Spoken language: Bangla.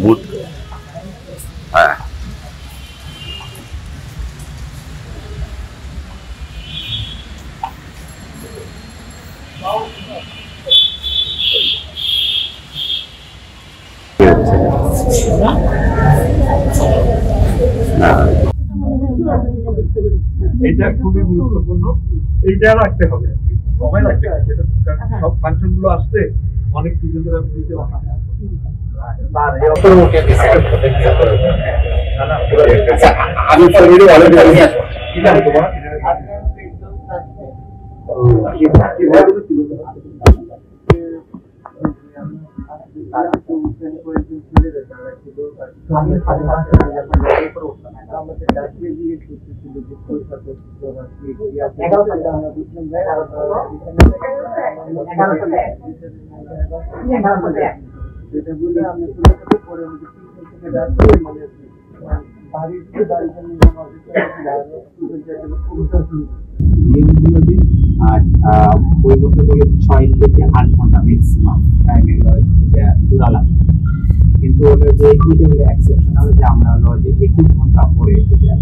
বুথ। হ্যাঁ এটা খুবই গুরুত্বপূর্ণ, এইটা রাখতে হবে, সময় রাখতে হবে, সব ফাংশন গুলো আসতে অনেক কিছু ধরে দিতে হবে। আমি নিয়মগুলো যে বই করতে বলে 6 থেকে 8 ঘন্টা ম্যাক্সিমাম টাইম এগুলো এটা জোড়া লাগে, কিন্তু হলো যে এটা হলো এক্সেপশনাল যে আমরা হলো যে 21 ঘন্টা পরে এটা